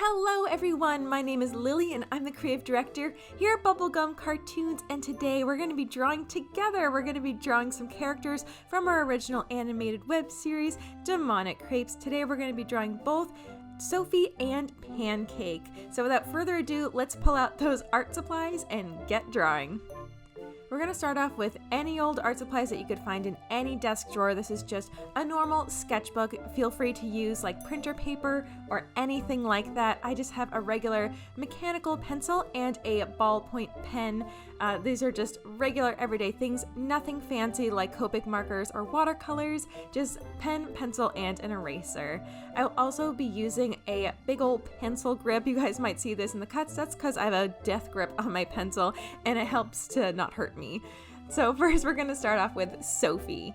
Hello everyone, my name is Lily and I'm the creative director here at Bubblegum Cartoons, and today we're going to be drawing together. We're going to be drawing some characters from our original animated web series, Demonic Crepes. Today we're going to be drawing both Sophie and Pancake. So without further ado, let's pull out those art supplies and get drawing. We're going to start off with any old art supplies that you could find in any desk drawer. This is just a normal sketchbook. Feel free to use like printer paper or anything like that. I just have a regular mechanical pencil and a ballpoint pen. These are just regular everyday things, nothing fancy like Copic markers or watercolors, just pen, pencil, and an eraser. I'll also be using a big old pencil grip. You guys might see this in the cuts. That's because I have a death grip on my pencil and it helps to not hurt me. So first we're going to start off with Sophie.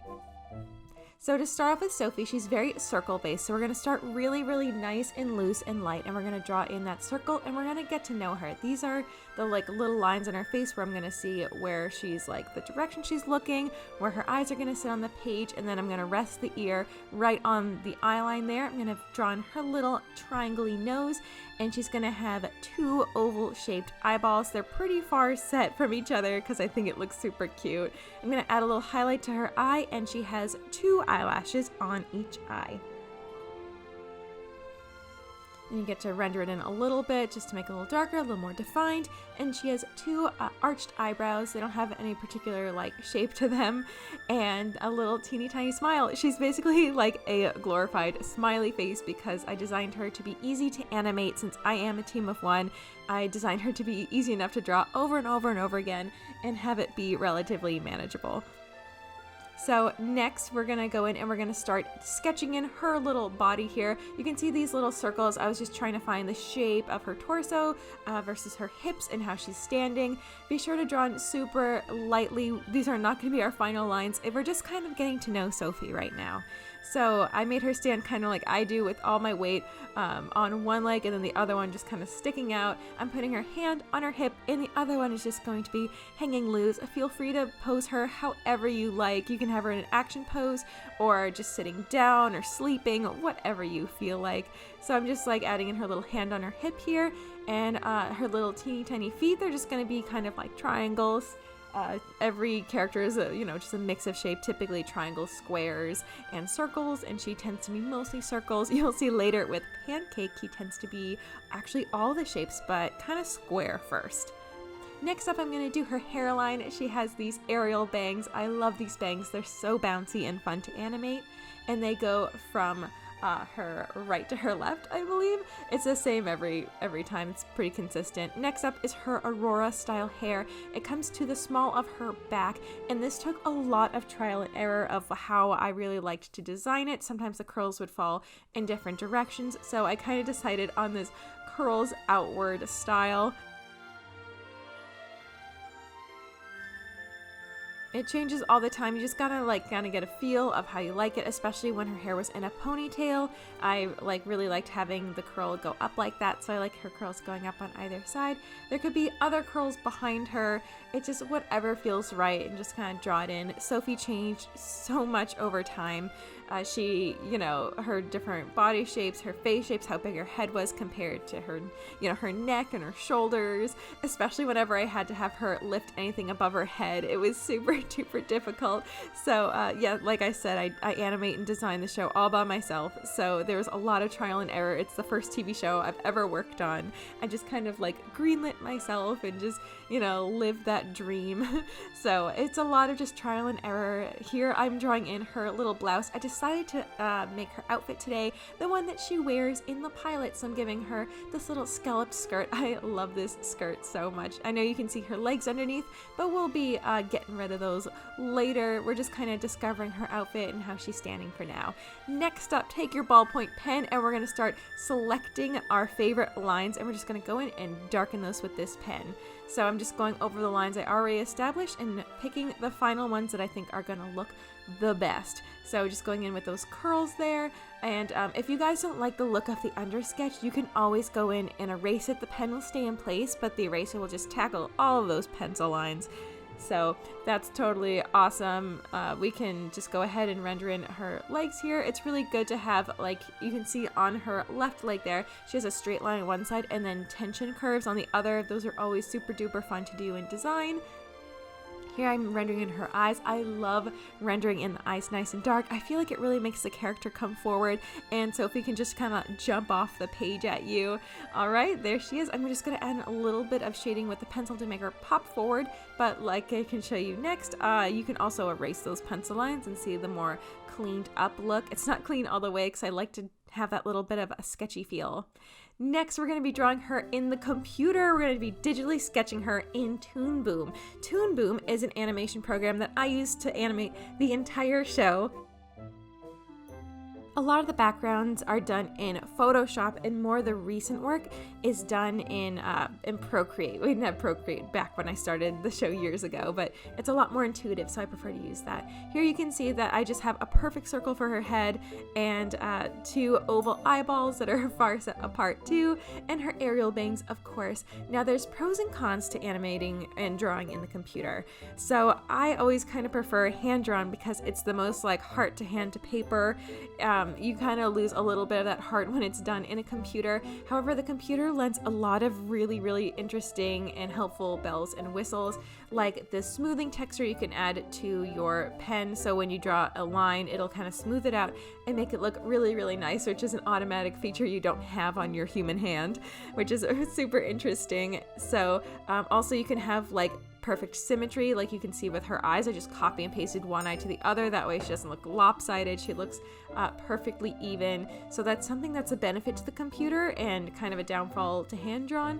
So to start off with Sophie, she's very circle based. So we're going to start really nice and loose and light, and we're going to draw in that circle and we're going to get to know her. These are the like little lines on her face where I'm going to see where she's like the direction she's looking, where her eyes are going to sit on the page, and then I'm going to rest the ear right on the eye line there. I'm going to draw in her little triangle-y nose, and she's going to have two oval shaped eyeballs. They're pretty far set from each other because I think it looks super cute. I'm going to add a little highlight to her eye, and she has two eyelashes on each eye. And you get to render it in a little bit just to make it a little darker, a little more defined. And she has two arched eyebrows. They don't have any particular like shape to them, and a little teeny tiny smile. She's basically like a glorified smiley face because I designed her to be easy to animate. Since I am a team of one, I designed her to be easy enough to draw over and over and over again and have it be relatively manageable. So next we're going to go in and we're going to start sketching in her little body here. You can see these little circles. I was just trying to find the shape of her torso versus her hips and how she's standing. Be sure to draw in super lightly. These are not going to be our final lines. We're just kind of getting to know Sophie right now. So I made her stand kind of like I do, with all my weight on one leg and then the other one just kind of sticking out. I'm putting her hand on her hip and the other one is just going to be hanging loose. Feel free to pose her however you like. You can have her in an action pose or just sitting down or sleeping, whatever you feel like. So I'm just like adding in her little hand on her hip here, and her little teeny tiny feet. They're just going to be kind of like triangles. Every character is just a mix of shape, typically triangles, squares, and circles, and she tends to be mostly circles. You'll see later with Pancake, he tends to be actually all the shapes, but kind of square first. Next up, I'm going to do her hairline. She has these aerial bangs. I love these bangs. They're so bouncy and fun to animate, and they go from her right to her left, I believe. It's the same every time. It's pretty consistent. Next up is her Aurora style hair. It comes to the small of her back, and this took a lot of trial and error of how I really liked to design it. Sometimes the curls would fall in different directions, so I kind of decided on this curls outward style. It changes all the time. You just gotta get a feel of how you like it, especially when her hair was in a ponytail. I really liked having the curl go up like that, so I like her curls going up on either side. There could be other curls behind her. It's just whatever feels right, and just kind of draw it in. Sophie changed so much over time. She, her different body shapes, her face shapes, how big her head was compared to her, her neck and her shoulders, especially whenever I had to have her lift anything above her head. It was super duper difficult. So like I said, I animate and design the show all by myself. So there was a lot of trial and error. It's the first TV show I've ever worked on. I just kind of greenlit myself and just, lived that dream. So it's a lot of just trial and error. Here I'm drawing in her little blouse. I decided to make her outfit today the one that she wears in the pilot, so I'm giving her this little scalloped skirt. I love this skirt so much. I know you can see her legs underneath, but we'll be getting rid of those later. We're just kind of discovering her outfit and how she's standing for now. Next up, take your ballpoint pen and we're going to start selecting our favorite lines, and we're just going to go in and darken those with this pen. So I'm just going over the lines I already established and picking the final ones that I think are going to look the best. So just going in with those curls there. And if you guys don't like the look of the undersketch, you can always go in and erase it. The pen will stay in place, but the eraser will just tackle all of those pencil lines. So that's totally awesome. We can just go ahead and render in her legs here. It's really good to have, like, you can see on her left leg there, she has a straight line on one side and then tension curves on the other. Those are always super duper fun to do in design. Here I'm rendering in her eyes. I love rendering in the eyes nice and dark. I feel like it really makes the character come forward, and Sophie can just kind of jump off the page at you. All right, there she is. I'm just going to add a little bit of shading with the pencil to make her pop forward, but like I can show you next, you can also erase those pencil lines and see the more cleaned up look. It's not clean all the way because I like to have that little bit of a sketchy feel. Next, we're going to be drawing her in the computer. We're going to be digitally sketching her in Toon Boom. Toon Boom is an animation program that I use to animate the entire show. A lot of the backgrounds are done in Photoshop, and more of the recent work is done in Procreate. We didn't have Procreate back when I started the show years ago, but it's a lot more intuitive, so I prefer to use that. Here you can see that I just have a perfect circle for her head and 2 oval eyeballs that are far set apart too, and her aerial bangs, of course. Now there's pros and cons to animating and drawing in the computer. So I always kind of prefer hand-drawn because it's the most like heart to hand to paper. You kind of lose a little bit of that heart when it's done in a computer. However, the computer lends a lot of really interesting and helpful bells and whistles, like the smoothing texture you can add to your pen, so when you draw a line it'll kind of smooth it out and make it look really nice, which is an automatic feature you don't have on your human hand, which is super interesting. So also you can have like perfect symmetry, like you can see with her eyes. I just copy and pasted one eye to the other, that way she doesn't look lopsided. She looks perfectly even. So that's something that's a benefit to the computer and kind of a downfall to hand-drawn.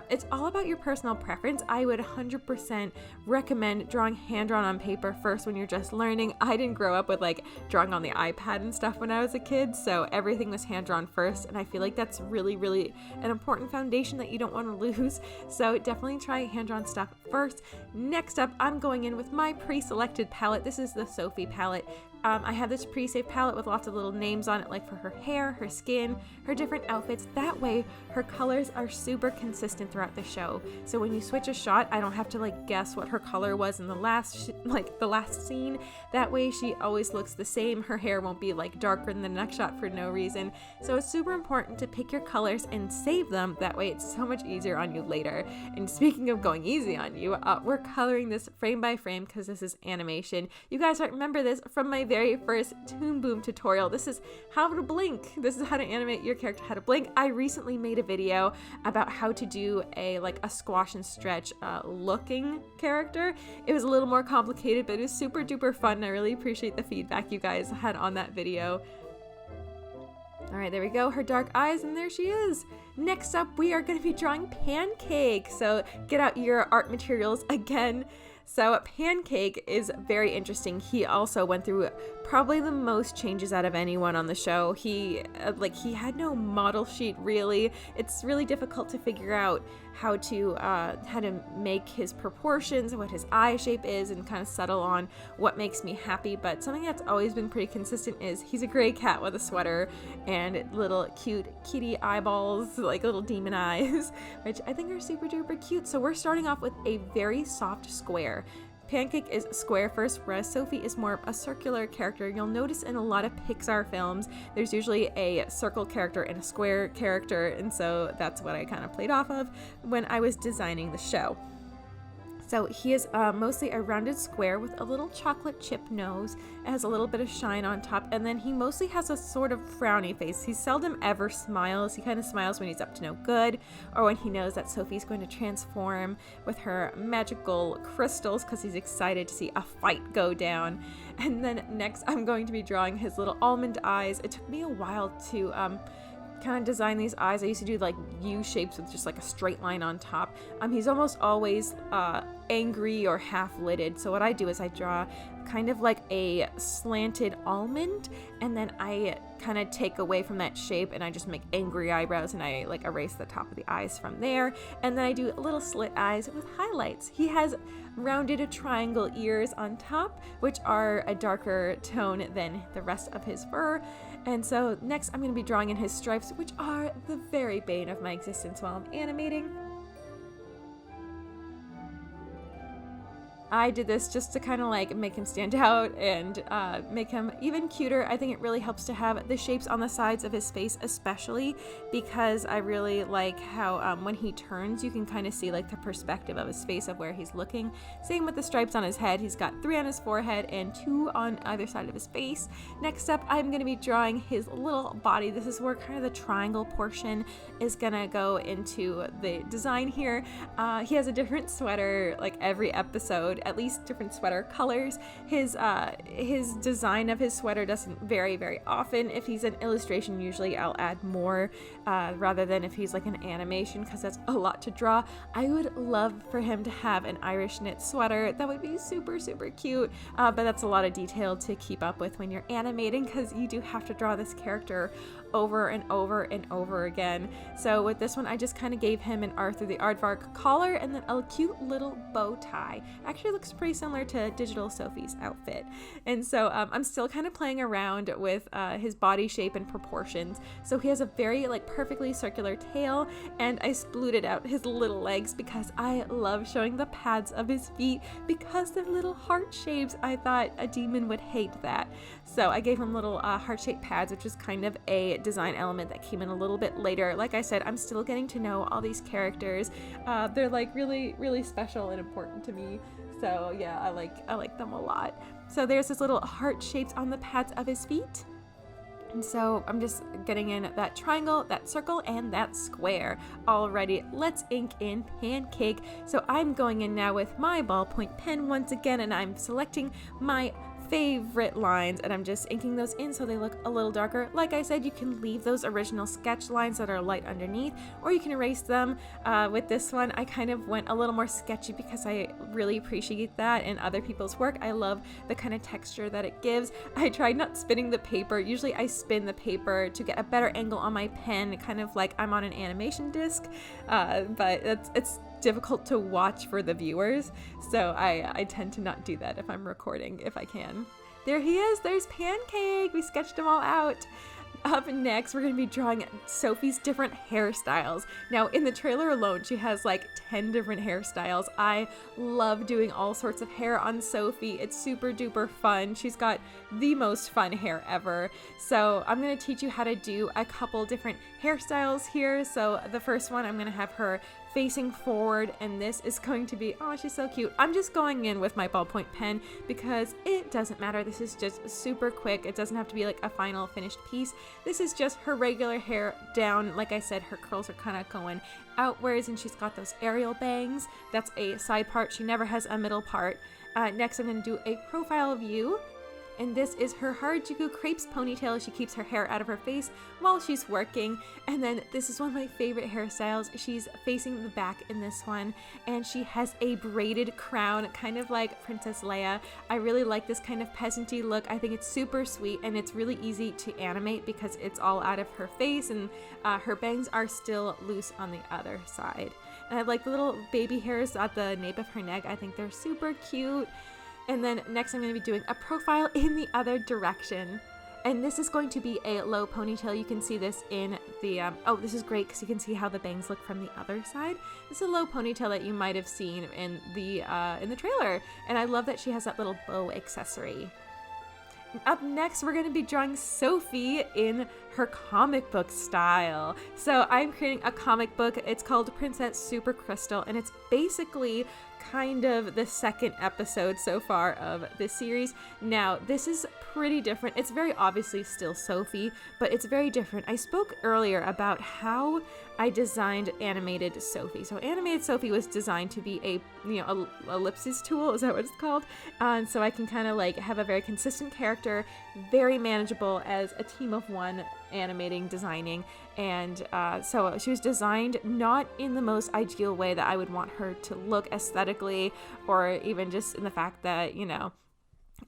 It's all about your personal preference. I would 100% recommend drawing hand-drawn on paper first when you're just learning. I didn't grow up with like drawing on the iPad and stuff when I was a kid, so everything was hand-drawn first, and I feel like that's really an important foundation that you don't want to lose. So definitely try hand-drawn stuff first. Next up, I'm going in with my pre-selected palette. This is the Sophie palette. I have this pre-saved palette with lots of little names on it, like for her hair, her skin, her different outfits. That way her colors are super consistent throughout the show. So when you switch a shot, I don't have to like guess what her color was in the last scene. That way she always looks the same. Her hair won't be like darker in the next shot for no reason. So it's super important to pick your colors and save them. That way it's so much easier on you later. And speaking of going easy on you, we're coloring this frame by frame because this is animation. You guys might remember this from my very first Toon Boom tutorial. This is how to blink. This is how to animate your character how to blink. I recently made a video about how to do a squash and stretch looking character. It was a little more complicated, but it was super duper fun. I really appreciate the feedback you guys had on that video. All right, there we go. Her dark eyes, and there she is. Next up, we are going to be drawing Pancake. So get out your art materials again. So Pancake is very interesting. He also went through probably the most changes out of anyone on the show. He had no model sheet really. It's really difficult to figure out how to make his proportions, what his eye shape is, and kind of settle on what makes me happy. But something that's always been pretty consistent is he's a gray cat with a sweater and little cute kitty eyeballs, like little demon eyes, which I think are super duper cute. So we're starting off with a very soft square. Pancake is square first, whereas Sophie is more of a circular character. You'll notice in a lot of Pixar films, there's usually a circle character and a square character, and so that's what I kind of played off of when I was designing the show. So he is mostly a rounded square with a little chocolate chip nose. It has a little bit of shine on top, and then he mostly has a sort of frowny face. He seldom ever smiles. He kind of smiles when he's up to no good, or when he knows that Sophie's going to transform with her magical crystals because he's excited to see a fight go down. And then next I'm going to be drawing his little almond eyes. It took me a while to kind of design these eyes. I used to do like U shapes with just like a straight line on top. He's almost always angry or half-lidded, so what I do is I draw kind of like a slanted almond, and then I kind of take away from that shape and I just make angry eyebrows, and I like erase the top of the eyes from there, and then I do little slit eyes with highlights. He has rounded triangle ears on top, which are a darker tone than the rest of his fur. And so next I'm going to be drawing in his stripes, which are the very bane of my existence while I'm animating. I did this just to kind of like make him stand out and make him even cuter. I think it really helps to have the shapes on the sides of his face, especially because I really like how when he turns, you can kind of see like the perspective of his face of where he's looking. Same with the stripes on his head. He's got 3 on his forehead and 2 on either side of his face. Next up, I'm going to be drawing his little body. This is where kind of the triangle portion is going to go into the design here. He has a different sweater like every episode, at least different sweater colors. His design of his sweater doesn't vary very often. If he's an illustration, usually I'll add more rather than if he's like an animation, because that's a lot to draw. I would love for him to have an Irish knit sweater. That would be super, super cute, but that's a lot of detail to keep up with when you're animating, because you do have to draw this character over and over and over again. So with this one, I just kind of gave him an Arthur the Aardvark collar and then a cute little bow tie. Actually looks pretty similar to Digital Sophie's outfit. And so I'm still kind of playing around with his body shape and proportions. So he has a very like perfectly circular tail, and I splooted out his little legs because I love showing the pads of his feet because they're little heart shapes. I thought a demon would hate that. So I gave him little heart-shaped pads, which is kind of a design element that came in a little bit later. Like I said, I'm still getting to know all these characters. They're like really, really special and important to me. So yeah, I like them a lot. So there's his little heart shapes on the pads of his feet. And so I'm just getting in that triangle, that circle, and that square. Alrighty, let's ink in Pancake. So I'm going in now with my ballpoint pen once again, and I'm selecting my favorite lines, and I'm just inking those in so they look a little darker. Like I said, you can leave those original sketch lines that are light underneath, or you can erase them. With this one, I kind of went a little more sketchy because I really appreciate that in other people's work. I love the kind of texture that it gives. I tried not spinning the paper. Usually I spin the paper to get a better angle on my pen, kind of like I'm on an animation disc, but it's difficult to watch for the viewers, so I tend to not do that if I'm recording, if I can. There he is, there's Pancake. We sketched them all out. Up next, we're going to be drawing Sophie's different hairstyles. Now, in the trailer alone, she has like 10 different hairstyles. I love doing all sorts of hair on Sophie. It's super duper fun. She's got the most fun hair ever. So I'm going to teach you how to do a couple different hairstyles here. So the first one, I'm going to have her facing forward, and this is going to be, oh, she's so cute. I'm just going in with my ballpoint pen because it doesn't matter. This is just super quick. It doesn't have to be like a final finished piece. This is just her regular hair down. Like I said, her curls are kind of going outwards, and she's got those aerial bangs. That's a side part. She never has a middle part. Next, I'm going to do a profile view. And this is her Harajuku Crepes ponytail. She keeps her hair out of her face while she's working. And then this is one of my favorite hairstyles. She's facing the back in this one, and she has a braided crown, kind of like Princess Leia. I really like this kind of peasanty look. I think it's super sweet, and it's really easy to animate because it's all out of her face, and her bangs are still loose on the other side. And I like the little baby hairs at the nape of her neck. I think they're super cute. And then next I'm going to be doing a profile in the other direction. And this is going to be a low ponytail. You can see this in the, oh, this is great because you can see how the bangs look from the other side. This is a low ponytail that you might have seen in the trailer. And I love that she has that little bow accessory. Up next, we're going to be drawing Sophie in her comic book style. So I'm creating a comic book. It's called Princess Super Crystal, and it's basically kind of the second episode so far of this series. Now, this is pretty different. It's very obviously still Sophie, but it's very different. I spoke earlier about how I designed animated Sophie. So animated Sophie was designed to be a ellipsis tool, is that what it's called? And so I can kind of like have a very consistent character, very manageable as a team of one animating, designing, and so she was designed not in the most ideal way that I would want her to look aesthetically, or even just in the fact that,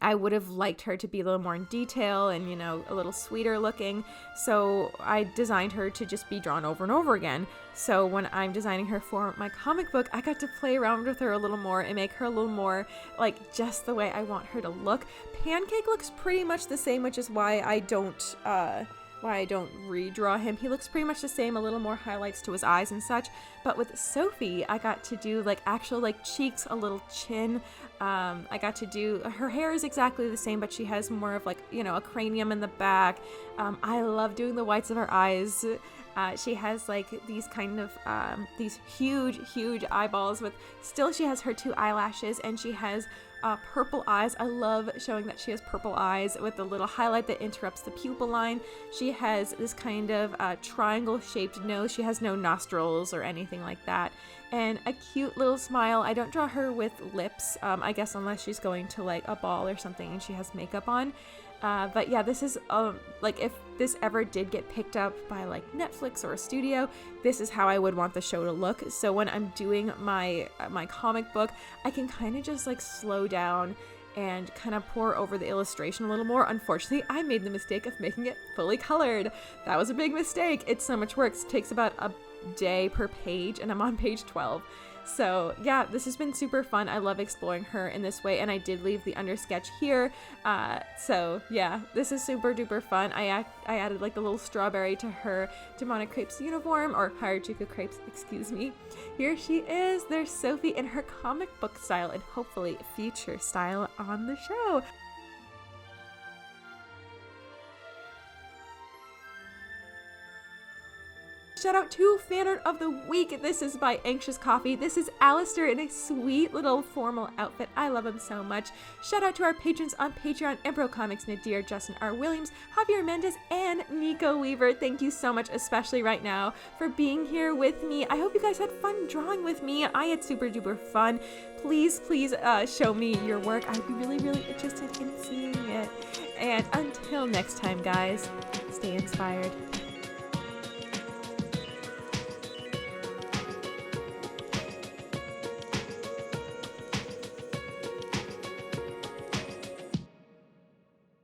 I would have liked her to be a little more in detail and, a little sweeter looking. So I designed her to just be drawn over and over again. So when I'm designing her for my comic book, I got to play around with her a little more and make her a little more like just the way I want her to look. Pancake looks pretty much the same, which is why I don't why I don't redraw him. He looks pretty much the same, a little more highlights to his eyes and such. But with Sophie, I got to do like actual like cheeks, a little chin. I got to do, her hair is exactly the same, but she has more of like, you know, a cranium in the back. I love doing the whites of her eyes. She has like these kind of, these huge eyeballs with, still she has her 2 eyelashes, and she has purple eyes. I love showing that she has purple eyes with the little highlight that interrupts the pupil line. She has this kind of triangle shaped nose. She has no nostrils or anything like that. And a cute little smile. I don't draw her with lips, I guess, unless she's going to like a ball or something and she has makeup on. But yeah, this is like if this ever did get picked up by like Netflix or a studio, this is how I would want the show to look. So when I'm doing my comic book, I can kind of just like slow down and kind of pour over the illustration a little more. Unfortunately, I made the mistake of making it fully colored. That was a big mistake. It's so much work. It takes about a day per page, and I'm on page 12. So yeah, this has been super fun. I love exploring her in this way, and I did leave the undersketch here. So yeah, this is super duper fun. I added like a little strawberry to her Demonic Crepes uniform, or Harajuku Crepes, excuse me. Here she is. There's Sophie in her comic book style, and hopefully future style on the show. Shout out to fan art of the week. This is by Anxious Coffee. This is Alistair in a sweet little formal outfit. I love him so much. Shout out to our patrons on Patreon, Embro Comics, Nadir, Justin R. Williams, Javier Mendez, and Nico Weaver. Thank you so much, especially right now, for being here with me. I hope you guys had fun drawing with me. I had super duper fun. Please show me your work. I'd be really interested in seeing it. And until next time, guys, stay inspired.